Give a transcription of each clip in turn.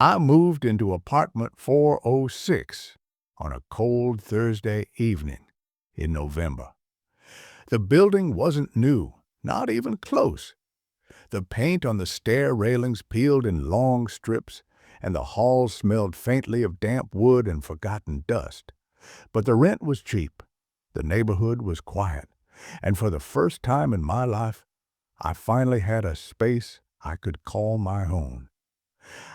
I moved into apartment 406 on a cold Thursday evening in November. The building wasn't new, not even close. The paint on the stair railings peeled in long strips, and the halls smelled faintly of damp wood and forgotten dust. But the rent was cheap, the neighborhood was quiet, and for the first time in my life, I finally had a space I could call my own.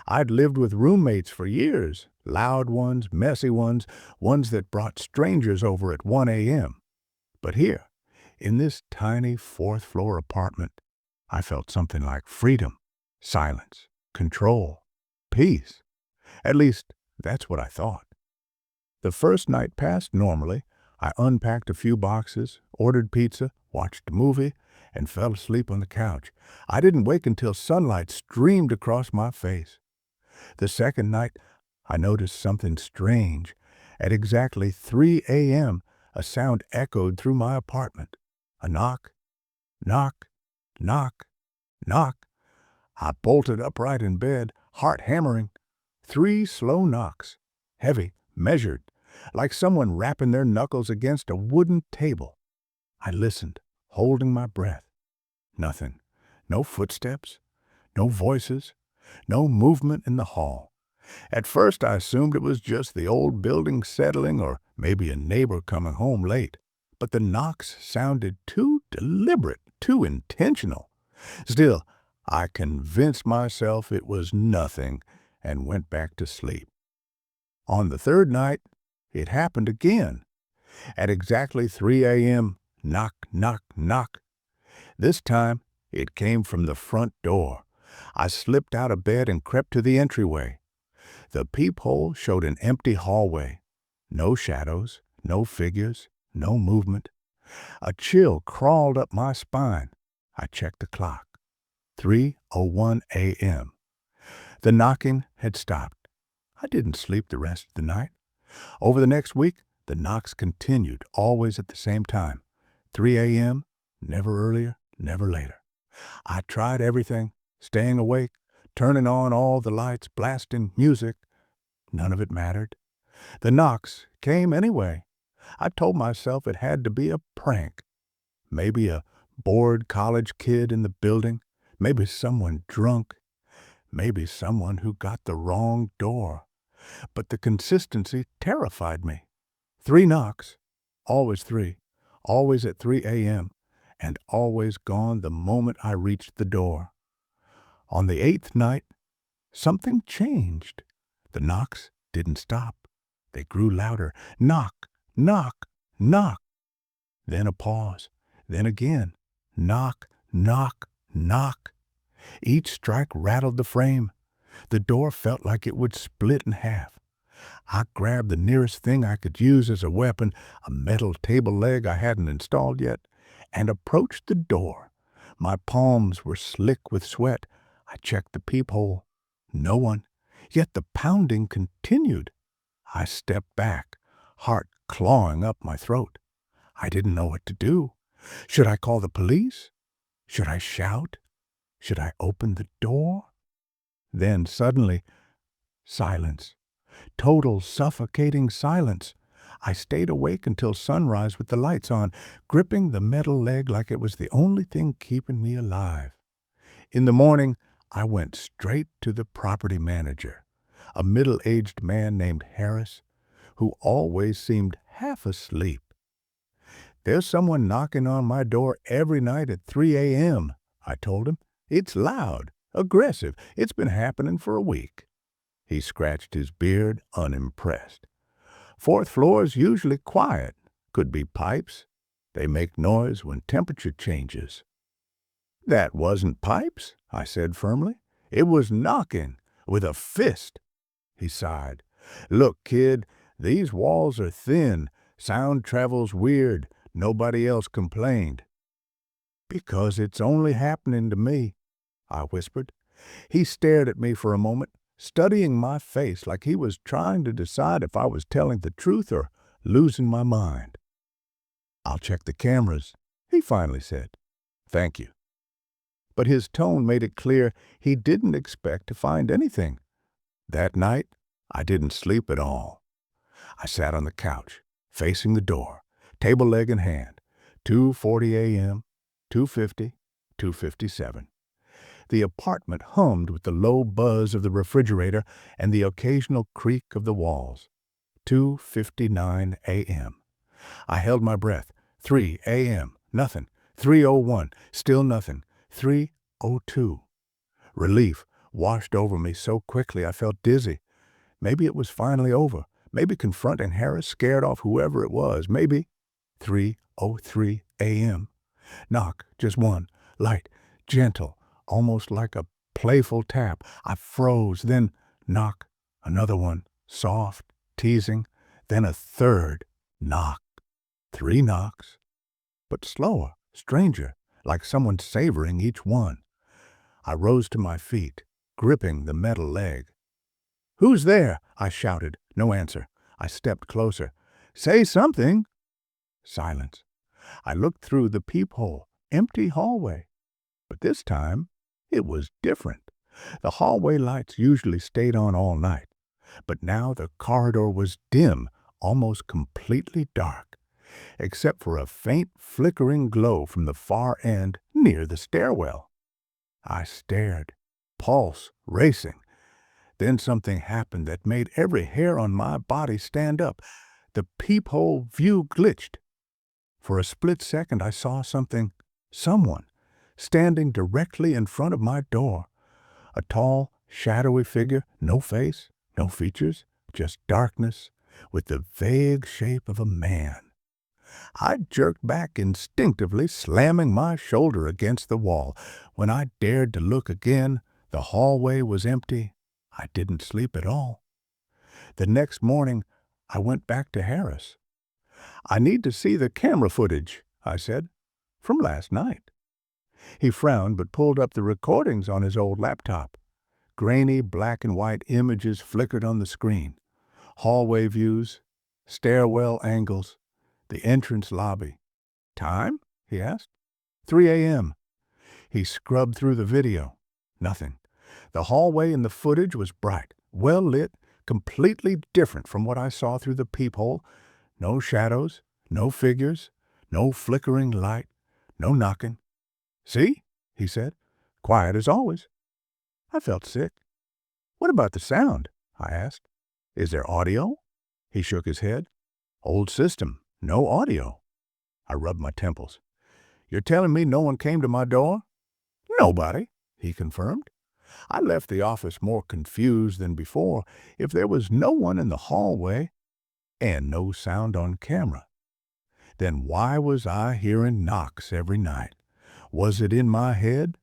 I'd lived with roommates for years, loud ones, messy ones, ones that brought strangers over at 1 a.m. But here, in this tiny fourth-floor apartment, I felt something like freedom, silence, control, peace. At least, that's what I thought. The first night passed normally. I unpacked a few boxes, ordered pizza, watched a movie, and fell asleep on the couch. I didn't wake until sunlight streamed across my face. The second night, I noticed something strange. At exactly 3 a.m., a sound echoed through my apartment. A knock, knock, knock, knock. I bolted upright in bed, heart hammering. 3 slow knocks, heavy, measured, like someone rapping their knuckles against a wooden table. I listened, holding my breath. Nothing. No footsteps, no voices, no movement in the hall. At first I assumed it was just the old building settling or maybe a neighbor coming home late. But the knocks sounded too deliberate, too intentional. Still, I convinced myself it was nothing and went back to sleep. On the third night, it happened again. At exactly 3 a.m., knock, knock, knock. This time, it came from the front door. I slipped out of bed and crept to the entryway. The peephole showed an empty hallway. No shadows, no figures, no movement. A chill crawled up my spine. I checked the clock. 3:01 a.m. The knocking had stopped. I didn't sleep the rest of the night. Over the next week, the knocks continued, always at the same time. 3 a.m., never earlier, never later. I tried everything, staying awake, turning on all the lights, blasting music. None of it mattered. The knocks came anyway. I told myself it had to be a prank. Maybe a bored college kid in the building. Maybe someone drunk. Maybe someone who got the wrong door. But the consistency terrified me. 3 knocks, always 3, always at 3 a.m., and always gone the moment I reached the door. On the 8th night, something changed. The knocks didn't stop. They grew louder. Knock, knock, knock. Then a pause. Then again. Knock, knock, knock. Each strike rattled the frame. The door felt like it would split in half. I grabbed the nearest thing I could use as a weapon, a metal table leg I hadn't installed yet, and approached the door. My palms were slick with sweat. I checked the peephole. No one. Yet the pounding continued. I stepped back, heart clawing up my throat. I didn't know what to do. Should I call the police? Should I shout? Should I open the door? Then suddenly, silence. Total suffocating silence. I stayed awake until sunrise with the lights on, gripping the metal leg like it was the only thing keeping me alive. In the morning, I went straight to the property manager, a middle-aged man named Harris, who always seemed half asleep. "There's someone knocking on my door every night at 3 a.m., I told him. "It's loud, aggressive. It's been happening for a week." He scratched his beard, unimpressed. "Fourth floor's usually quiet. Could be pipes. They make noise when temperature changes." "That wasn't pipes," I said firmly. "It was knocking, with a fist." He sighed. "Look, kid, these walls are thin. Sound travels weird. Nobody else complained." "Because it's only happening to me," I whispered. He stared at me for a moment, studying my face like he was trying to decide if I was telling the truth or losing my mind. "I'll check the cameras," he finally said. "Thank you." But his tone made it clear he didn't expect to find anything. That night, I didn't sleep at all. I sat on the couch, facing the door, table leg in hand. 2:40 a.m., 2:50, 2:57. The apartment hummed with the low buzz of the refrigerator and the occasional creak of the walls. 2:59 a.m. I held my breath. 3 a.m. Nothing. 3:01. Still nothing. 3:02. Relief washed over me so quickly I felt dizzy. Maybe it was finally over. Maybe confronting Harris scared off whoever it was. Maybe. 3:03 a.m. Knock, just one. Light, gentle, almost like a playful tap. I froze. Then knock. Another one. Soft, teasing. Then a third. Knock. 3 knocks. But slower, stranger, like someone savoring each one. I rose to my feet, gripping the metal leg. "Who's there?" I shouted. No answer. I stepped closer. "Say something." Silence. I looked through the peephole. Empty hallway. But this time, it was different. The hallway lights usually stayed on all night. But now the corridor was dim, almost completely dark, except for a faint flickering glow from the far end near the stairwell. I stared, pulse racing. Then something happened that made every hair on my body stand up. The peephole view glitched. For a split second I saw someone, standing directly in front of my door. A tall, shadowy figure, no face, no features, just darkness, with the vague shape of a man. I jerked back instinctively, slamming my shoulder against the wall. When I dared to look again, the hallway was empty. I didn't sleep at all. The next morning, I went back to Harris. "I need to see the camera footage," I said, "from last night." He frowned but pulled up the recordings on his old laptop. Grainy black and white images flickered on the screen. Hallway views, stairwell angles, the entrance lobby. "Time?" he asked. 3 a.m. He scrubbed through the video. Nothing. The hallway in the footage was bright, well lit, completely different from what I saw through the peephole. No shadows, no figures, no flickering light, no knocking. "See?" he said. "Quiet as always." I felt sick. "What about the sound?" I asked. "Is there audio?" He shook his head. "Old system. No audio." I rubbed my temples. "You're telling me no one came to my door?" "Nobody," he confirmed. I left the office more confused than before. If there was no one in the hallway and no sound on camera, then why was I hearing knocks every night? Was it in my head?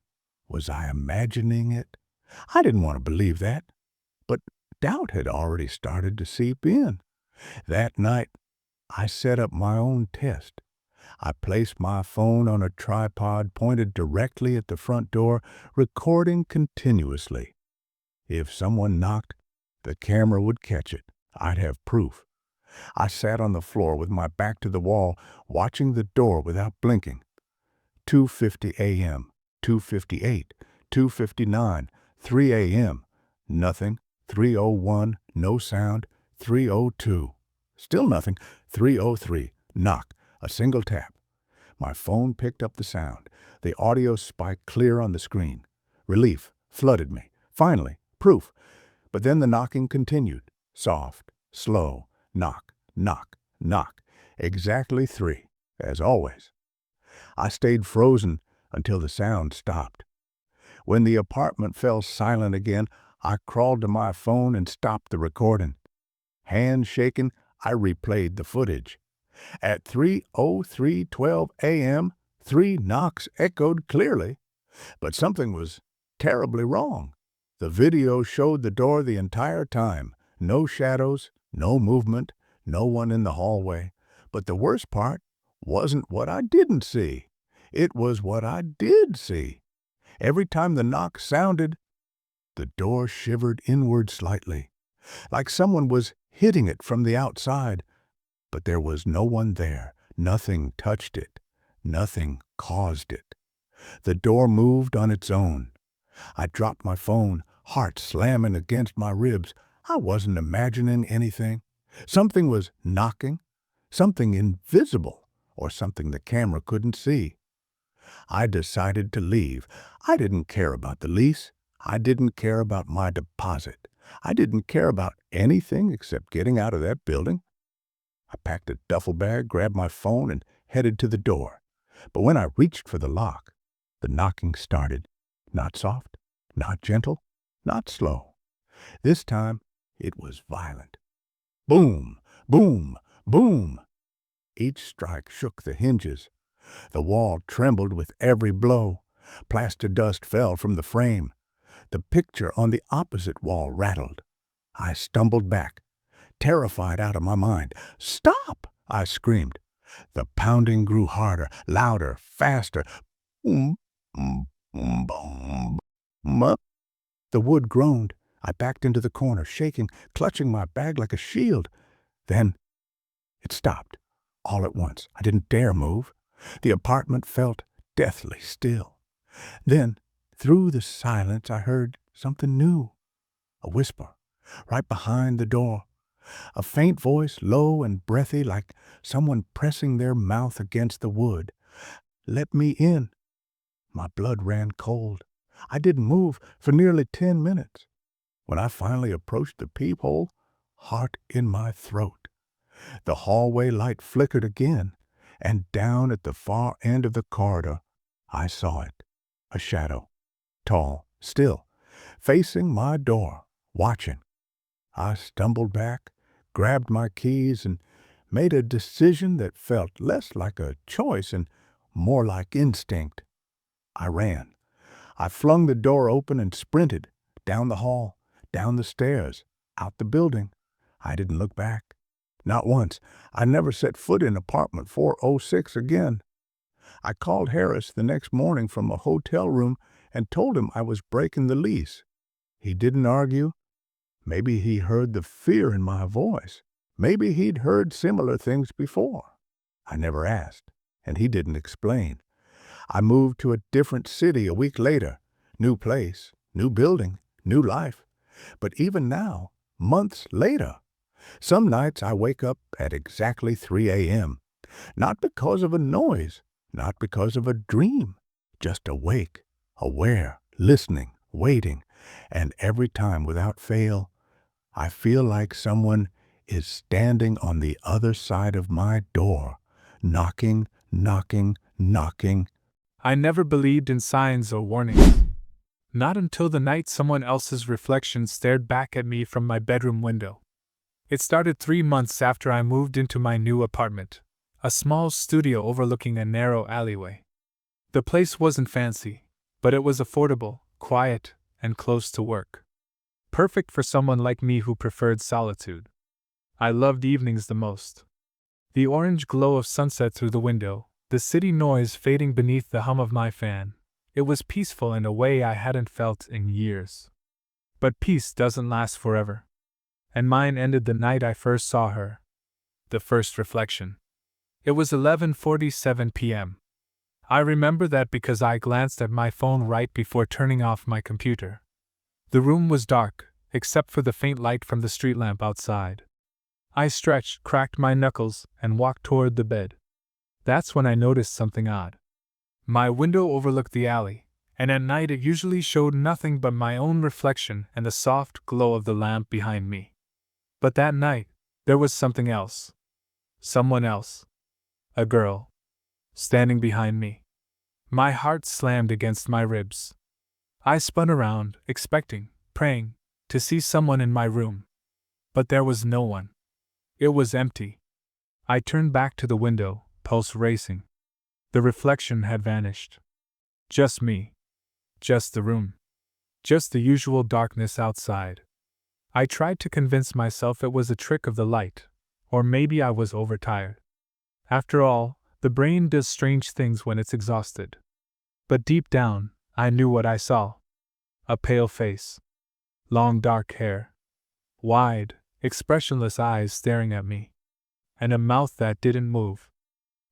Was I imagining it? I didn't want to believe that, but doubt had already started to seep in. That night, I set up my own test. I placed my phone on a tripod pointed directly at the front door, recording continuously. If someone knocked, the camera would catch it. I'd have proof. I sat on the floor with my back to the wall, watching the door without blinking. 2:50 a.m., 2:58, 2:59, 3 a.m. Nothing. 3:01, no sound. 3:02. Still nothing. 3:03, knock, a single tap. My phone picked up the sound. The audio spiked clear on the screen. Relief flooded me. Finally, proof. But then the knocking continued. Soft, slow, knock, knock, knock. Exactly 3, as always. I stayed frozen until the sound stopped. When the apartment fell silent again, I crawled to my phone and stopped the recording. Hands shaking, I replayed the footage. At 3:03:12 a.m., 3 knocks echoed clearly, but something was terribly wrong. The video showed the door the entire time. No shadows, no movement, no one in the hallway. But the worst part wasn't what I didn't see. It was what I did see. Every time the knock sounded, the door shivered inward slightly, like someone was hitting it from the outside. But there was no one there. Nothing touched it. Nothing caused it. The door moved on its own. I dropped my phone, heart slamming against my ribs. I wasn't imagining anything. Something was knocking, something invisible, or something the camera couldn't see. I decided to leave. I didn't care about the lease. I didn't care about my deposit. I didn't care about anything except getting out of that building. I packed a duffel bag, grabbed my phone, and headed to the door. But when I reached for the lock, the knocking started. Not soft, not gentle, not slow. This time, it was violent. Boom, boom, boom. Each strike shook the hinges. The wall trembled with every blow. Plaster dust fell from the frame. The picture on the opposite wall rattled. I stumbled back, terrified out of my mind. "Stop!" I screamed. The pounding grew harder, louder, faster. Boom, boom, boom, boom, boom. The wood groaned. I backed into the corner, shaking, clutching my bag like a shield. Then it stopped, all at once. I didn't dare move. The apartment felt deathly still. Then, through the silence, I heard something new. A whisper, right behind the door. A faint voice, low and breathy, like someone pressing their mouth against the wood. "Let me in." My blood ran cold. I didn't move for nearly 10 minutes. When I finally approached the peephole, heart in my throat. The hallway light flickered again, and down at the far end of the corridor, I saw it. A shadow, tall, still, facing my door, watching. I stumbled back, grabbed my keys, and made a decision that felt less like a choice and more like instinct. I ran. I flung the door open and sprinted, down the hall, down the stairs, out the building. I didn't look back. Not once. I never set foot in apartment 406 again. I called Harris the next morning from a hotel room and told him I was breaking the lease. He didn't argue. Maybe he heard the fear in my voice. Maybe he'd heard similar things before. I never asked, and he didn't explain. I moved to a different city a week later. New place, new building, new life. But even now, months later, some nights I wake up at exactly 3 a.m. Not because of a noise, not because of a dream, just awake, aware, listening, waiting, and every time without fail, I feel like someone is standing on the other side of my door, knocking, knocking, knocking. I never believed in signs or warnings. Not until the night someone else's reflection stared back at me from my bedroom window. It started 3 months after I moved into my new apartment, a small studio overlooking a narrow alleyway. The place wasn't fancy, but it was affordable, quiet, and close to work. Perfect for someone like me who preferred solitude. I loved evenings the most. The orange glow of sunset through the window, the city noise fading beneath the hum of my fan. It was peaceful in a way I hadn't felt in years. But peace doesn't last forever. And mine ended the night I first saw her. The first reflection. It was 11:47 p.m. I remember that because I glanced at my phone right before turning off my computer. The room was dark, except for the faint light from the street lamp outside. I stretched, cracked my knuckles, and walked toward the bed. That's when I noticed something odd. My window overlooked the alley, and at night it usually showed nothing but my own reflection and the soft glow of the lamp behind me. But that night, there was something else. Someone else. A girl. Standing behind me. My heart slammed against my ribs. I spun around, expecting, praying, to see someone in my room. But there was no one. It was empty. I turned back to the window, pulse racing. The reflection had vanished. Just me. Just the room. Just the usual darkness outside. I tried to convince myself it was a trick of the light, or maybe I was overtired. After all, the brain does strange things when it's exhausted. But deep down, I knew what I saw. A pale face. Long dark hair. Wide, expressionless eyes staring at me. And a mouth that didn't move.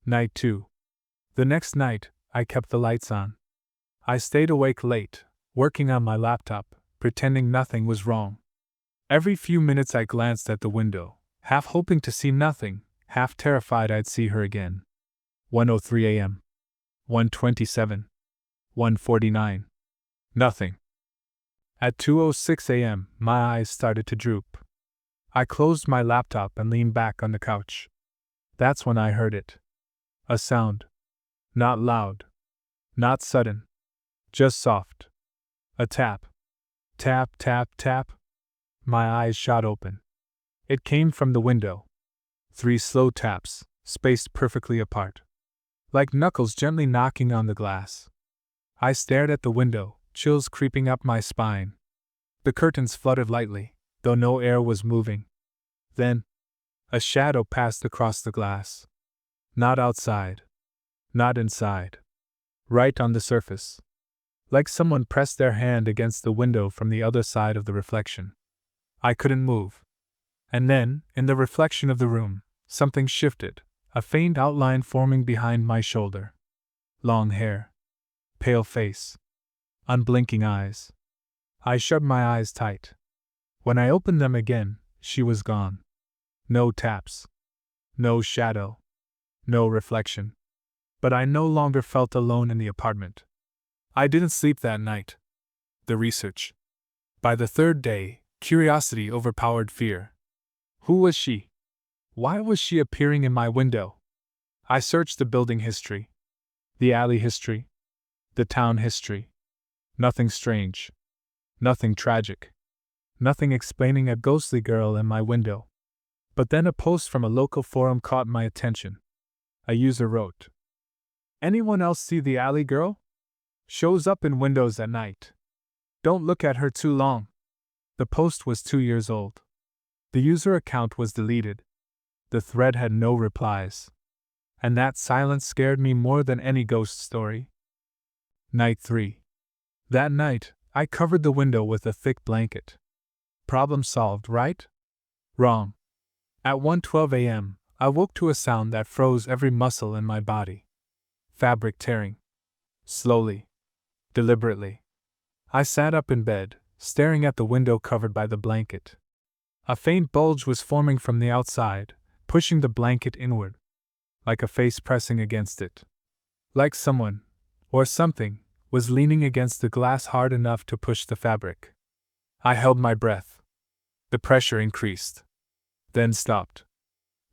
Night 2. The next night, I kept the lights on. I stayed awake late, working on my laptop, pretending nothing was wrong. Every few minutes I glanced at the window, half hoping to see nothing, half terrified I'd see her again. 1:03 a.m. 1:27. 1:49. Nothing. At 2:06 a.m., my eyes started to droop. I closed my laptop and leaned back on the couch. That's when I heard it. A sound. Not loud. Not sudden. Just soft. A tap. Tap, tap, tap. My eyes shot open. It came from the window. 3 slow taps, spaced perfectly apart. Like knuckles gently knocking on the glass. I stared at the window, chills creeping up my spine. The curtains fluttered lightly, though no air was moving. Then, a shadow passed across the glass. Not outside. Not inside. Right on the surface. Like someone pressed their hand against the window from the other side of the reflection. I couldn't move. And then, in the reflection of the room, something shifted, a faint outline forming behind my shoulder. Long hair. Pale face. Unblinking eyes. I shut my eyes tight. When I opened them again, she was gone. No taps. No shadow. No reflection. But I no longer felt alone in the apartment. I didn't sleep that night. The research. By the third day, curiosity overpowered fear. Who was she? Why was she appearing in my window? I searched the building history, the alley history, the town history. Nothing strange. Nothing tragic. Nothing explaining a ghostly girl in my window. But then a post from a local forum caught my attention. A user wrote, "Anyone else see the alley girl? Shows up in windows at night. Don't look at her too long." The post was 2 years old. The user account was deleted. The thread had no replies. And that silence scared me more than any ghost story. Night 3. That night, I covered the window with a thick blanket. Problem solved, right? Wrong. At 1:12 a.m., I woke to a sound that froze every muscle in my body. Fabric tearing. Slowly. Deliberately. I sat up in bed, staring at the window covered by the blanket. A faint bulge was forming from the outside, pushing the blanket inward. Like a face pressing against it. Like someone, or something, was leaning against the glass hard enough to push the fabric. I held my breath. The pressure increased. Then stopped.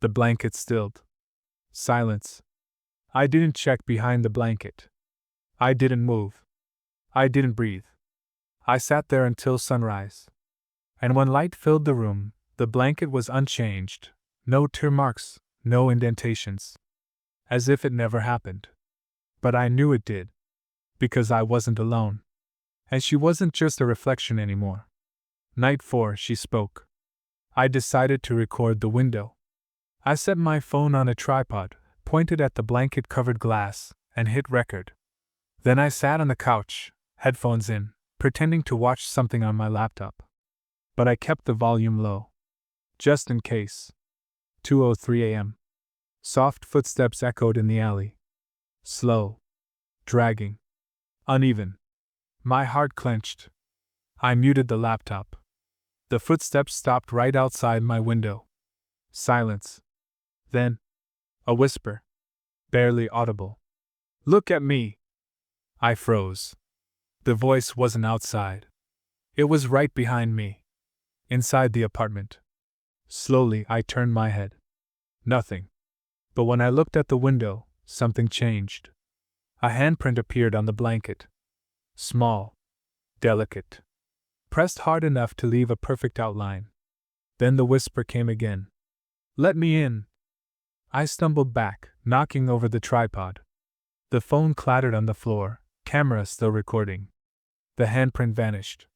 The blanket stilled. Silence. I didn't check behind the blanket. I didn't move. I didn't breathe. I sat there until sunrise. And when light filled the room, the blanket was unchanged. No tear marks, no indentations. As if it never happened. But I knew it did. Because I wasn't alone. And she wasn't just a reflection anymore. Night 4, she spoke. I decided to record the window. I set my phone on a tripod, pointed at the blanket-covered glass, and hit record. Then I sat on the couch, headphones in, pretending to watch something on my laptop. But I kept the volume low. Just in case. 2:03 a.m. Soft footsteps echoed in the alley. Slow. Dragging. Uneven. My heart clenched. I muted the laptop. The footsteps stopped right outside my window. Silence. Then, a whisper. Barely audible. "Look at me!" I froze. The voice wasn't outside. It was right behind me. Inside the apartment. Slowly, I turned my head. Nothing. But when I looked at the window, something changed. A handprint appeared on the blanket. Small. Delicate. Pressed hard enough to leave a perfect outline. Then the whisper came again. "Let me in." I stumbled back, knocking over the tripod. The phone clattered on the floor, camera still recording. The handprint vanished.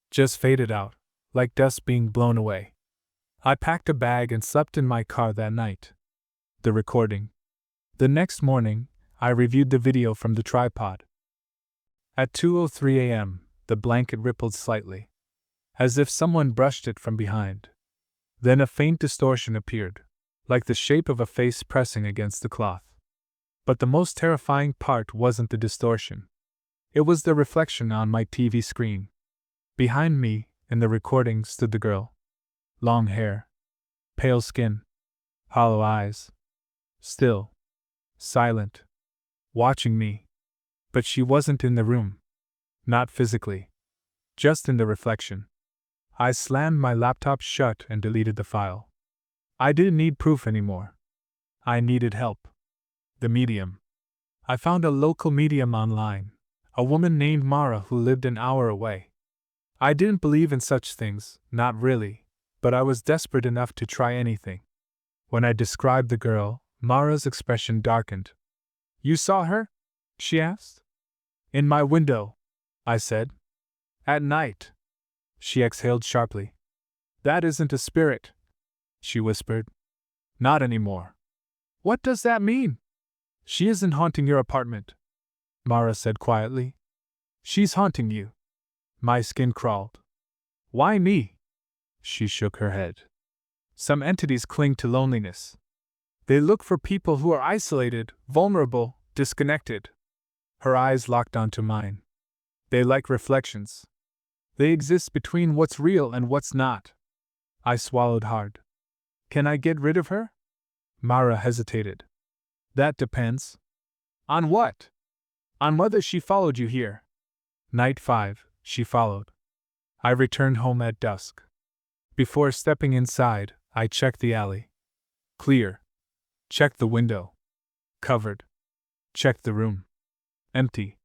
Just faded out, like dust being blown away. I packed a bag and slept in my car that night. The recording. The next morning, I reviewed the video from the tripod. At 2:03 a.m., the blanket rippled slightly. As if someone brushed it from behind. Then a faint distortion appeared, like the shape of a face pressing against the cloth. But the most terrifying part wasn't the distortion. It was the reflection on my TV screen. Behind me, in the recording, stood the girl. Long hair, pale skin, hollow eyes. Still, silent, watching me. But she wasn't in the room. Not physically. Just in the reflection. I slammed my laptop shut and deleted the file. I didn't need proof anymore. I needed help. The medium. I found a local medium online, a woman named Mara who lived an hour away. I didn't believe in such things, not really, but I was desperate enough to try anything. When I described the girl, Mara's expression darkened. You saw her? She asked. In my window, I said. At night. She exhaled sharply. That isn't a spirit, she whispered. Not anymore. What does that mean? She isn't haunting your apartment, Mara said quietly. She's haunting you. My skin crawled. Why me? She shook her head. Some entities cling to loneliness. They look for people who are isolated, vulnerable, disconnected. Her eyes locked onto mine. They like reflections. They exist between what's real and what's not. I swallowed hard. Can I get rid of her? Mara hesitated. That depends. On what? On whether she followed you here. Night 5, she followed. I returned home at dusk. Before stepping inside, I checked the alley. Clear. Checked the window. Covered. Checked the room. Empty.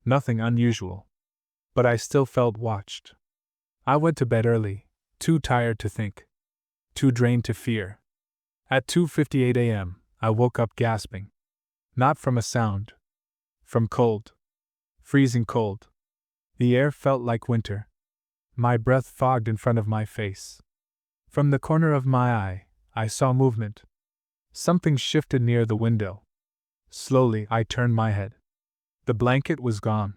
Nothing unusual. But I still felt watched. I went to bed early, too tired to think. Too drained to fear. At 2:58 a.m., I woke up gasping. Not from a sound. From cold. Freezing cold. The air felt like winter. My breath fogged in front of my face. From the corner of my eye, I saw movement. Something shifted near the window. Slowly, I turned my head. The blanket was gone.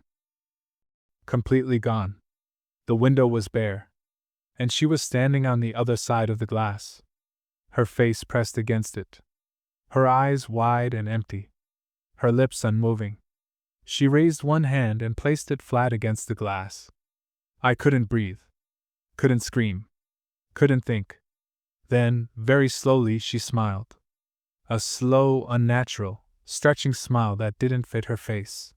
Completely gone. The window was bare. And she was standing on the other side of the glass. Her face pressed against it. Her eyes wide and empty. Her lips unmoving. She raised one hand and placed it flat against the glass. I couldn't breathe. Couldn't scream. Couldn't think. Then, very slowly, she smiled. A slow, unnatural, stretching smile that didn't fit her face.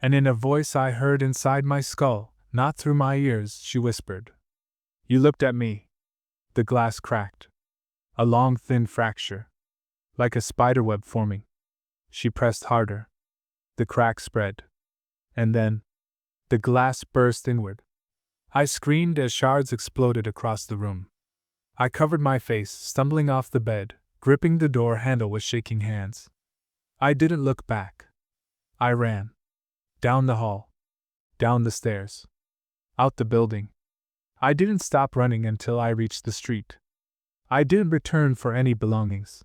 And in a voice I heard inside my skull, not through my ears, she whispered. You looked at me. The glass cracked. A long, thin fracture. Like a spiderweb forming. She pressed harder. The crack spread. And then, the glass burst inward. I screamed as shards exploded across the room. I covered my face, stumbling off the bed, gripping the door handle with shaking hands. I didn't look back. I ran. Down the hall. Down the stairs. Out the building. I didn't stop running until I reached the street. I didn't return for any belongings.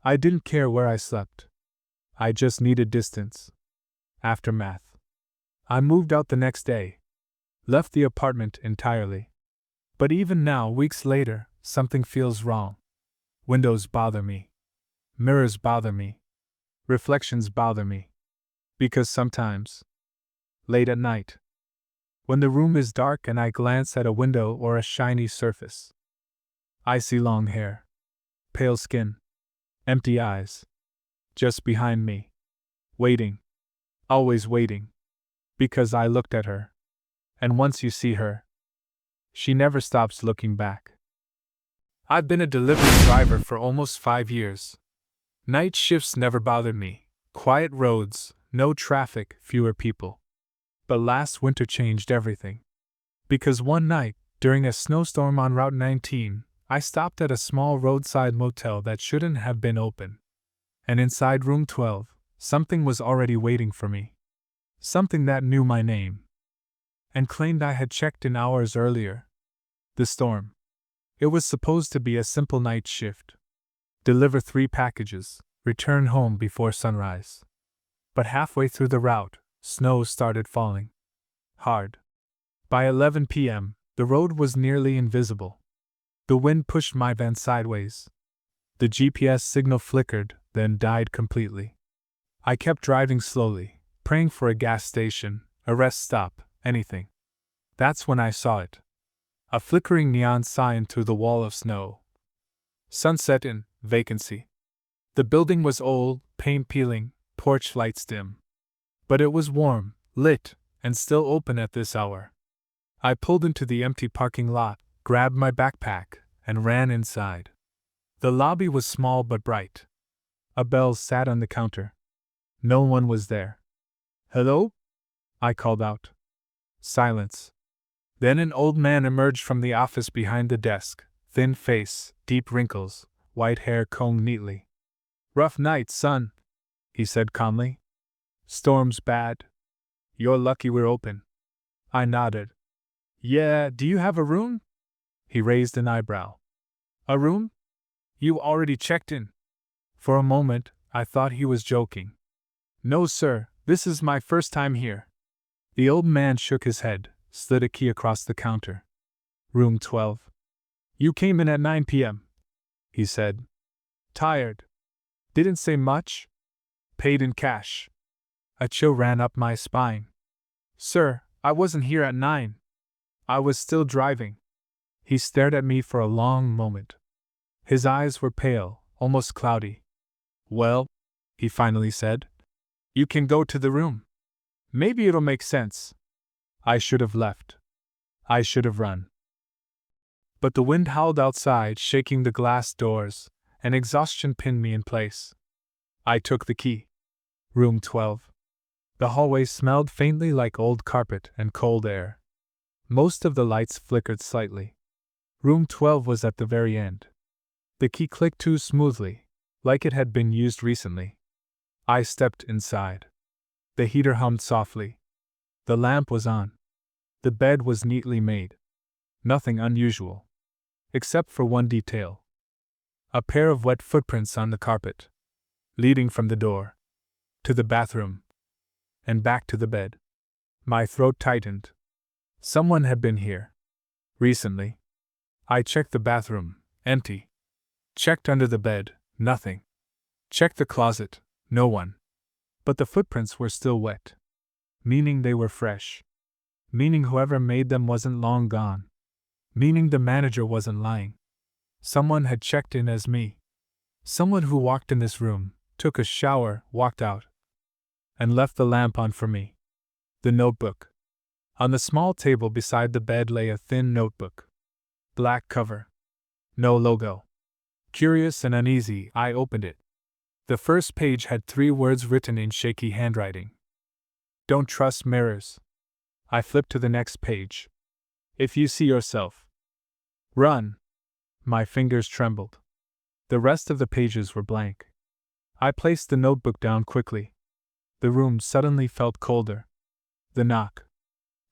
I didn't care where I slept. I just needed distance. Aftermath. I moved out the next day. Left the apartment entirely. But even now, weeks later, something feels wrong. Windows bother me. Mirrors bother me. Reflections bother me. Because sometimes, late at night, when the room is dark and I glance at a window or a shiny surface, I see long hair, pale skin, empty eyes, just behind me, waiting, always waiting, because I looked at her. And once you see her, she never stops looking back. I've been a delivery driver for almost 5 years. Night shifts never bothered me. Quiet roads, no traffic, fewer people. But last winter changed everything. Because one night, during a snowstorm on Route 19, I stopped at a small roadside motel that shouldn't have been open. And inside room 12, something was already waiting for me. Something that knew my name. And claimed I had checked in hours earlier. The storm. It was supposed to be a simple night shift. Deliver 3 packages, return home before sunrise. But halfway through the route, snow started falling. Hard. By 11 p.m., the road was nearly invisible. The wind pushed my van sideways. The GPS signal flickered, then died completely. I kept driving slowly, praying for a gas station, a rest stop, anything. That's when I saw it. A flickering neon sign through the wall of snow. Sunset in vacancy. The building was old, paint peeling, porch lights dim. But it was warm, lit, and still open at this hour. I pulled into the empty parking lot, grabbed my backpack, and ran inside. The lobby was small but bright. A bell sat on the counter. No one was there. "Hello?" I called out. Silence. Then an old man emerged from the office behind the desk, thin face, deep wrinkles, white hair combed neatly. "Rough night, son," he said calmly. "Storm's bad. You're lucky we're open." I nodded. "Yeah, do you have a room?" He raised an eyebrow. "A room? You already checked in?" For a moment, I thought he was joking. "No, sir, this is my first time here." The old man shook his head, slid a key across the counter. "Room 12. You came in at 9 p.m., he said. "Tired. Didn't say much? Paid in cash." A chill ran up my spine. "Sir, I wasn't here at 9. I was still driving." He stared at me for a long moment. His eyes were pale, almost cloudy. "Well," he finally said, "you can go to the room. Maybe it'll make sense." I should have left. I should have run. But the wind howled outside, shaking the glass doors, and exhaustion pinned me in place. I took the key. Room 12. The hallway smelled faintly like old carpet and cold air. Most of the lights flickered slightly. Room 12 was at the very end. The key clicked too smoothly, like it had been used recently. I stepped inside. The heater hummed softly. The lamp was on. The bed was neatly made. Nothing unusual. Except for one detail. A pair of wet footprints on the carpet. Leading from the door. To the bathroom. And back to the bed. My throat tightened. Someone had been here. Recently. I checked the bathroom. Empty. Checked under the bed. Nothing. Checked the closet. No one. But the footprints were still wet. Meaning they were fresh. Meaning whoever made them wasn't long gone. Meaning the manager wasn't lying. Someone had checked in as me. Someone who walked in this room, took a shower, walked out, and left the lamp on for me. The notebook. On the small table beside the bed lay a thin notebook. Black cover. No logo. Curious and uneasy, I opened it. The first page had 3 words written in shaky handwriting. "Don't trust mirrors." I flipped to the next page. "If you see yourself, run." My fingers trembled. The rest of the pages were blank. I placed the notebook down quickly. The room suddenly felt colder. The knock.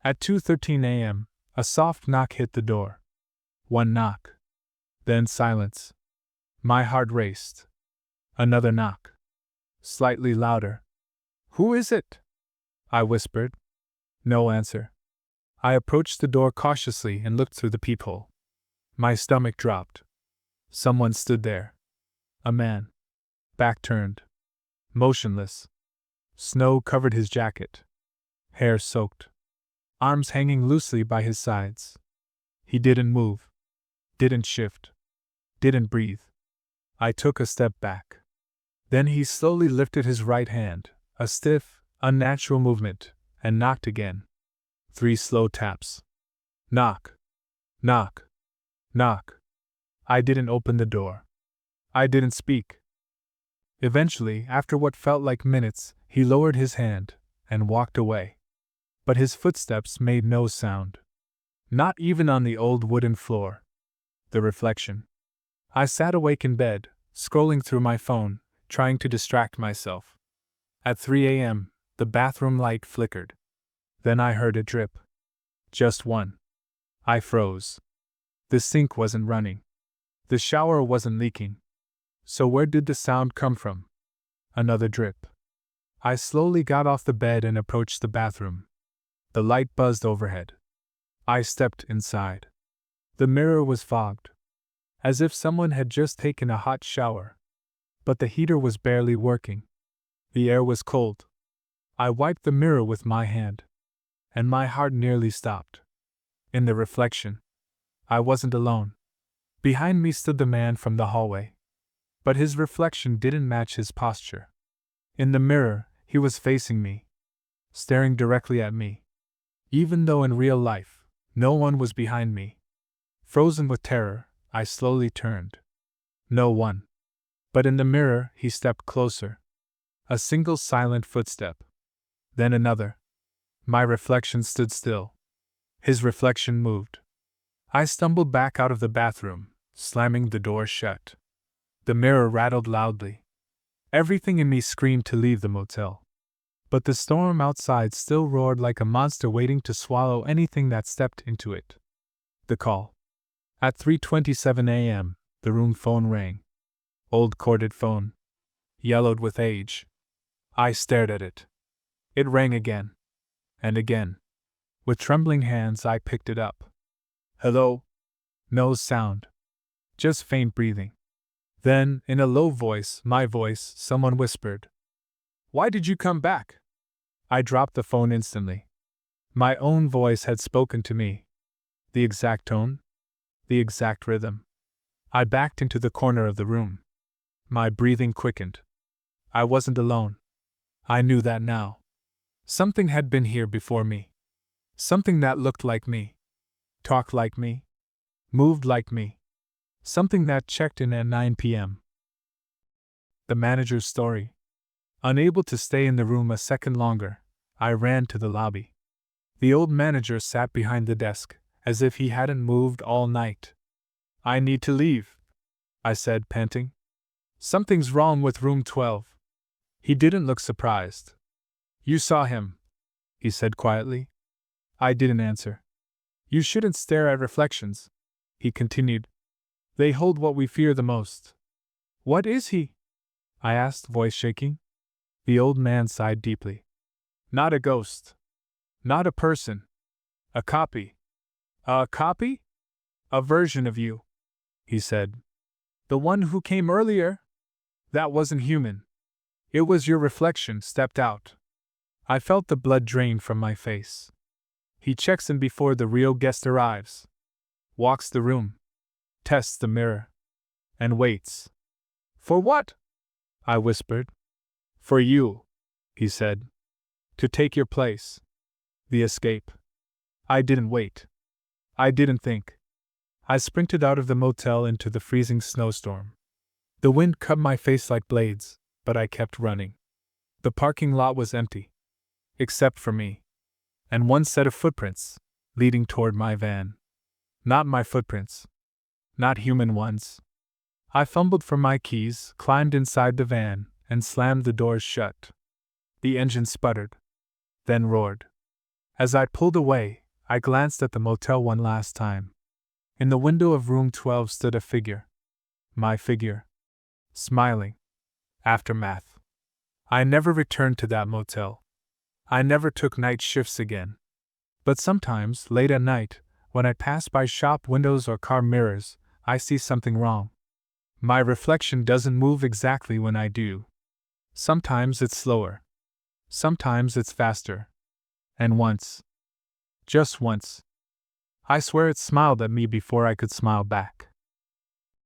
At 2:13 a.m., a soft knock hit the door. One knock. Then silence. My heart raced. Another knock. Slightly louder. "Who is it?" I whispered. No answer. I approached the door cautiously and looked through the peephole. My stomach dropped. Someone stood there. A man. Back turned. Motionless. Snow covered his jacket. Hair soaked. Arms hanging loosely by his sides. He didn't move. Didn't shift. Didn't breathe. I took a step back. Then he slowly lifted his right hand, a stiff, unnatural movement, and knocked again. 3 slow taps. Knock. Knock. Knock. I didn't open the door. I didn't speak. Eventually, after what felt like minutes, he lowered his hand and walked away. But his footsteps made no sound. Not even on the old wooden floor. The reflection. I sat awake in bed, scrolling through my phone, trying to distract myself. At 3 a.m., the bathroom light flickered. Then I heard a drip. Just one. I froze. The sink wasn't running. The shower wasn't leaking. So where did the sound come from? Another drip. I slowly got off the bed and approached the bathroom. The light buzzed overhead. I stepped inside. The mirror was fogged. As if someone had just taken a hot shower. But the heater was barely working. The air was cold. I wiped the mirror with my hand. And my heart nearly stopped. In the reflection, I wasn't alone. Behind me stood the man from the hallway. But his reflection didn't match his posture. In the mirror, he was facing me, staring directly at me. Even though in real life, no one was behind me. Frozen with terror, I slowly turned. No one. But in the mirror, he stepped closer. A single silent footstep. Then another. My reflection stood still. His reflection moved. I stumbled back out of the bathroom, slamming the door shut. The mirror rattled loudly. Everything in me screamed to leave the motel. But the storm outside still roared like a monster waiting to swallow anything that stepped into it. The call. At 3:27 a.m., the room phone rang. Old corded phone. Yellowed with age. I stared at it. It rang again. And again. With trembling hands, I picked it up. Hello? No sound. Just faint breathing. Then, in a low voice, my voice, someone whispered, "Why did you come back?" I dropped the phone instantly. My own voice had spoken to me. The exact tone, the exact rhythm. I backed into the corner of the room. My breathing quickened. I wasn't alone. I knew that now. Something had been here before me. Something that looked like me, talked like me, moved like me. Something that checked in at 9 p.m. The manager's story. Unable to stay in the room a second longer, I ran to the lobby. The old manager sat behind the desk, as if he hadn't moved all night. "I need to leave," I said, panting. "Something's wrong with room 12. He didn't look surprised. "You saw him," he said quietly. I didn't answer. "You shouldn't stare at reflections," he continued. "They hold what we fear the most." "What is he?" I asked, voice shaking. The old man sighed deeply. "Not a ghost. Not a person. A copy." "A copy?" "A version of you," he said. "The one who came earlier? That wasn't human. It was your reflection stepped out." I felt the blood drain from my face. "He checks in before the real guest arrives. Walks the room. Tests the mirror. And waits." "For what?" I whispered. "For you," he said. "To take your place. The escape." I didn't wait. I didn't think. I sprinted out of the motel into the freezing snowstorm. The wind cut my face like blades, but I kept running. The parking lot was empty. Except for me. And one set of footprints, leading toward my van. Not my footprints. Not human ones. I fumbled for my keys, climbed inside the van, and slammed the doors shut. The engine sputtered. Then roared. As I pulled away, I glanced at the motel one last time. In the window of room 12 stood a figure. My figure. Smiling. Aftermath. I never returned to that motel. I never took night shifts again. But sometimes, late at night, when I pass by shop windows or car mirrors, I see something wrong. My reflection doesn't move exactly when I do. Sometimes it's slower. Sometimes it's faster. And once, just once, I swear it smiled at me before I could smile back.